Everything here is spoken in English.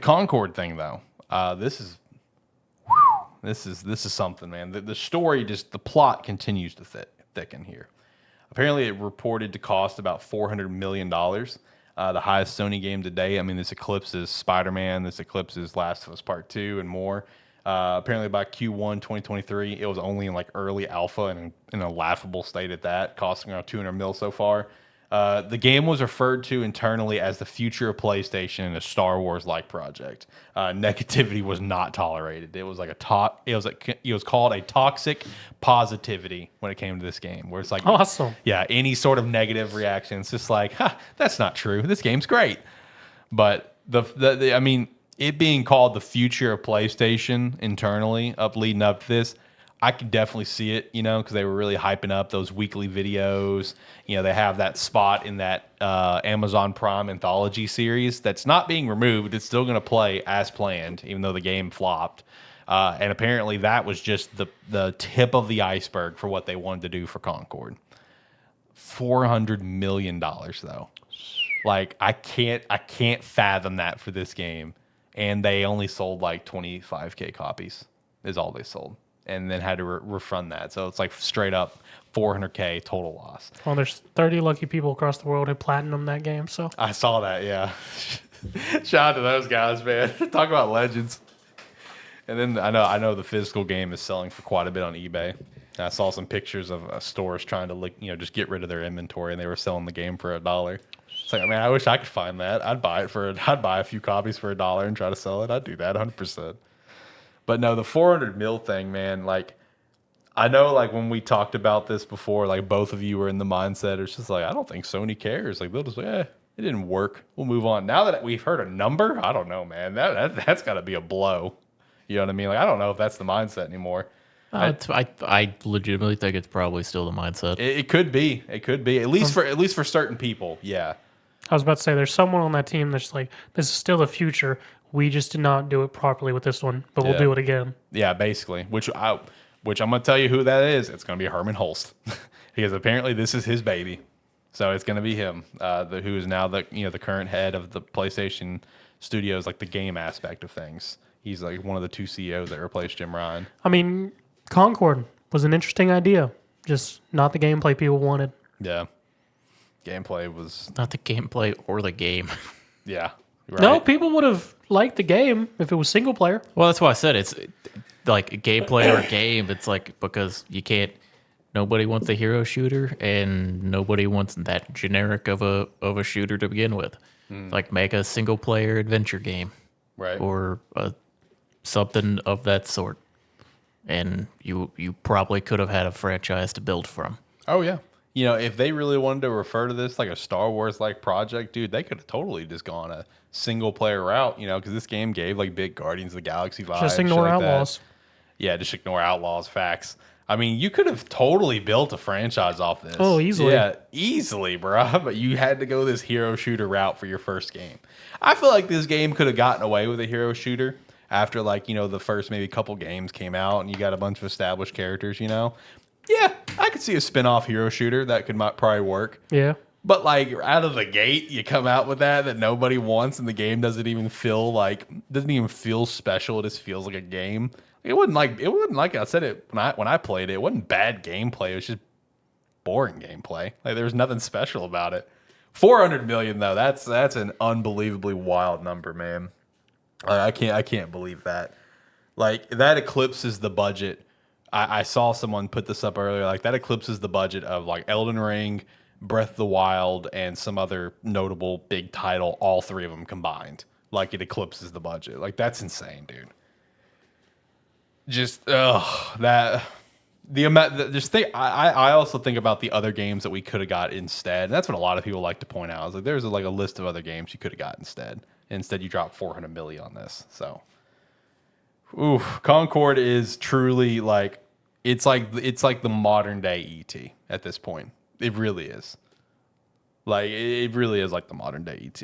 Concord thing though. This is something, man. The story the plot continues to thicken here. Apparently, it reported to cost about $400 million. The highest Sony game today. I mean, this eclipses Spider-Man. This eclipses Last of Us Part 2 and more. Apparently, by Q1 2023, it was only in like early alpha and in a laughable state at that, costing around 200 mil so far. The game was referred to internally as the future of PlayStation and a Star Wars-like project. Negativity was not tolerated. It was like it was called a toxic positivity when it came to this game, where it's like awesome. Yeah, any sort of negative reaction, it's just like, that's not true. This game's great. But I mean, it being called the future of PlayStation internally, leading up to this, I could definitely see it, because they were really hyping up those weekly videos. They have that spot in that Amazon Prime anthology series that's not being removed. It's still going to play as planned, even though the game flopped. And apparently that was just the tip of the iceberg for what they wanted to do for Concord. $400 million, though. Like, I can't fathom that for this game. And they only sold like 25K copies is all they sold. And then had to refund that. So it's like straight up 400K total loss. Well, there's 30 lucky people across the world who platinum that game. So I saw that, yeah. Shout out to those guys, man. Talk about legends. And then I know the physical game is selling for quite a bit on eBay. I saw some pictures of stores trying to just get rid of their inventory, and they were selling the game for $1. It's like, man, I wish I could find that. I'd buy a few copies for $1 and try to sell it. I'd do that 100%. But no, the 400 mil thing, man, like, I know, like, when we talked about this before, like, both of you were in the mindset, it's just like, I don't think Sony cares. Like, they'll just like, it didn't work. We'll move on. Now that we've heard a number, I don't know, man. That's got to be a blow. You know what I mean? Like, I don't know if that's the mindset anymore. I legitimately think it's probably still the mindset. It could be. It could be. At least for certain people, yeah. I was about to say, there's someone on that team that's like, this is still the future. We just did not do it properly with this one, but we'll do it again. Yeah, basically. Which I'm gonna tell you who that is. It's gonna be Herman Holst, because apparently this is his baby. So it's gonna be him, who is now the current head of the PlayStation Studios, like the game aspect of things. He's like one of the two CEOs that replaced Jim Ryan. I mean, Concord was an interesting idea, just not the gameplay people wanted. Yeah, gameplay was not the gameplay or the game. Yeah. Right. No, people would have liked the game if it was single player. Well, that's why I said it's like a gameplay or a game. It's like, because you can't. Nobody wants a hero shooter, and nobody wants that generic of a shooter to begin with. Like, make a single player adventure game, right? Or something of that sort, and you probably could have had a franchise to build from. Oh yeah. If they really wanted to refer to this like a Star Wars-like project, dude, they could have totally just gone a single-player route, because this game gave, like, big Guardians of the Galaxy vibes. Just ignore Outlaws. Yeah, just ignore Outlaws, facts. I mean, you could have totally built a franchise off this. Oh, easily. Yeah, easily, bro. But you had to go this hero shooter route for your first game. I feel like this game could have gotten away with a hero shooter after, like, the first maybe couple games came out and you got a bunch of established characters, Yeah, I could see a spin-off hero shooter that could probably work. Yeah. But, like, out of the gate, you come out with that nobody wants, and the game doesn't even feel special. It just feels like a game. It wasn't like I said it when I played it. It wasn't bad gameplay. It was just boring gameplay. Like, there was nothing special about it. 400 million though. That's an unbelievably wild number, man. I can't believe that. Like, that eclipses the budget. I saw someone put this up earlier. Like, that eclipses the budget of, like, Elden Ring, Breath of the Wild, and some other notable big title. All three of them combined. Like, it eclipses the budget. Like, that's insane, dude. Just that the amount. Just think. I also think about the other games that we could have got instead. And that's what a lot of people like to point out. Is like, there's like a list of other games you could have got instead. Instead, you dropped 400 million on this. So, Concord is truly like it's like the modern day ET at this point. It really is. Like, it really is like the modern day ET.